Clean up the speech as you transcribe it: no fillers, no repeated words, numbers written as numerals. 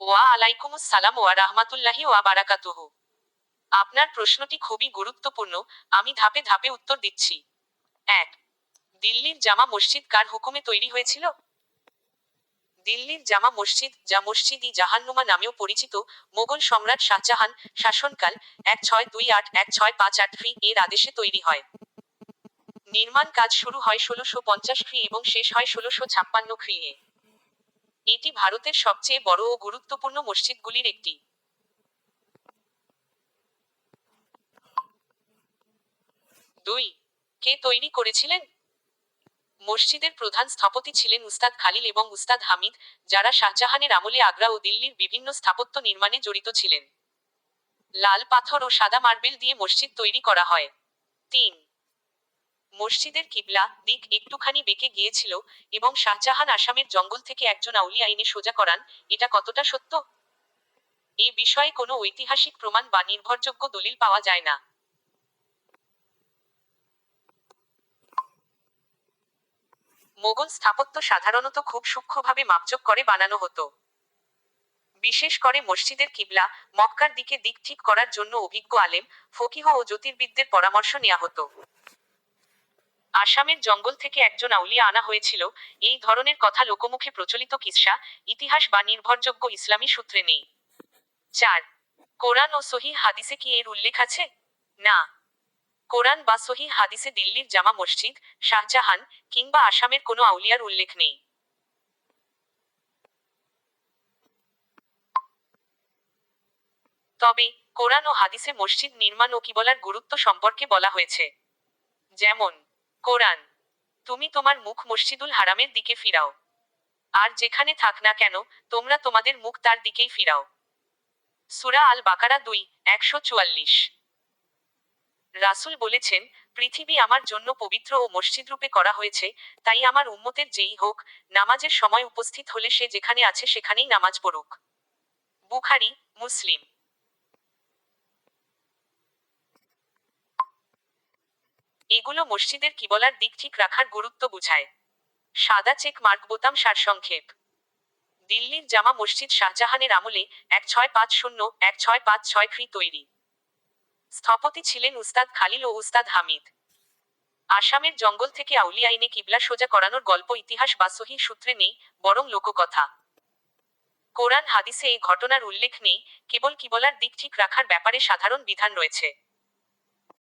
ওয়া আলাইকুমুস সালাম ওয়া রাহমাতুল্লাহি ওয়া বারাকাতুহু। আপনার প্রশ্নটি খুবই গুরুত্বপূর্ণ। আমি ধাপে ধাপে উত্তর দিচ্ছি। ১। দিল্লির জামা মসজিদ কার হুকুমে তৈরি হয়েছিল? দিল্লির জামা মসজিদ, যা মসজিদ ই জাহান্নুমা নামেও পরিচিত, মোগল সম্রাট শাহজাহান শাসনকাল 1628-1658 এর আদেশে তৈরি হয়। নির্মাণ কাজ শুরু হয় 1650 এবং শেষ হয় 1656 এ। এটি ভারতের সবচেয়ে বড় ও গুরুত্বপূর্ণ মসজিদগুলির একটি। ২। কে তৈরি করেছিলেন? মসজিদের প্রধান স্থপতি ছিলেন উস্তাদ খালিল এবং উস্তাদ হামিদ, যারা শাহজাহানের আমলে আগ্রা ও দিল্লির বিভিন্ন স্থাপত্য নির্মাণে জড়িত ছিলেন। লাল পাথর ও সাদা মার্বেল দিয়ে মসজিদ তৈরি করা হয়। ৩। মসজিদের কিবলা দিক একটুখানি বেঁকে গিয়েছিল এবং শাহজাহান আসামের জঙ্গল থেকে একজন আউলিয়া এনে সোজা করান। এটা কতটা সত্য? এ বিষয়ে কোনো ঐতিহাসিক প্রমাণ বা নির্ভরযোগ্য দলিল পাওয়া যায় না। মোগল স্থাপত্য সাধারণত খুব সূক্ষ্মভাবে মাপজোক করে বানানো হতো। বিশেষ করে মসজিদের কিবলা, মক্কার দিকে দিক ঠিক করার জন্য অভিজ্ঞ আলেম, ফকিহ ও জ্যোতির্বিদদের পরামর্শ নেওয়া হতো। আসামের জঙ্গল থেকে একজন আউলিয়া আনা হয়েছিল, এই ধরনের কথা লোকমুখে প্রচলিত কিসসা, ইতিহাস বা নির্ভরযোগ্য ইসলামী সূত্রে নেই। ৪। কোরআন ও সহিহ হাদিসে কি এর উল্লেখ আছে? না। কোরআন বা সহিহ হাদিসে দিল্লির জামা মসজিদ, শাহজাহান কিংবা আসামের কোনো আউলিয়ার উল্লেখ নেই। তবে কোরআন ও হাদিসে মসজিদ নির্মাণ ও কিবলার গুরুত্ব সম্পর্কে বলা হয়েছে। যেমন, কোরআন: তুমি তোমার মুখ মসজিদুল হারামের দিকে ফিরাও, আর যেখানে থাক না কেন, তোমরা তোমাদের মুখ তার দিকেই ফিরাও। সূরা আল বাকারা 2:144। রাসূল বলেছেন, পৃথিবী আমার জন্য পবিত্র ও মসজিদরূপে করা হয়েছে, তাই আমার উম্মতের যেই হোক, নামাজের সময় উপস্থিত হলে সে যেখানে আছে সেখানেই নামাজ পড়ুক। বুখারী, মুসলিম। এগুলো মসজিদের কিবলার দিক ঠিক রাখার গুরুত্ব বুঝায়। সাদা চেক মার্ক বোতাম সারসংক্ষেপ: দিল্লির জামা মসজিদ শাহজাহানের আমলে 1650-1656 তৈরি। স্থপতি ছিলেন উস্তাদ খালিল ও উস্তাদ হামিদ। আসামের জঙ্গল থেকে আউলিয়া এনে কিবলা সোজা করানোর গল্প ইতিহাস বা সহিহ সূত্রে নেই, বরং লোককথা। কোরআন হাদিসে এই ঘটনার উল্লেখ নেই, কেবল কিবলার দিক ঠিক রাখার ব্যাপারে সাধারণ বিধান রয়েছে।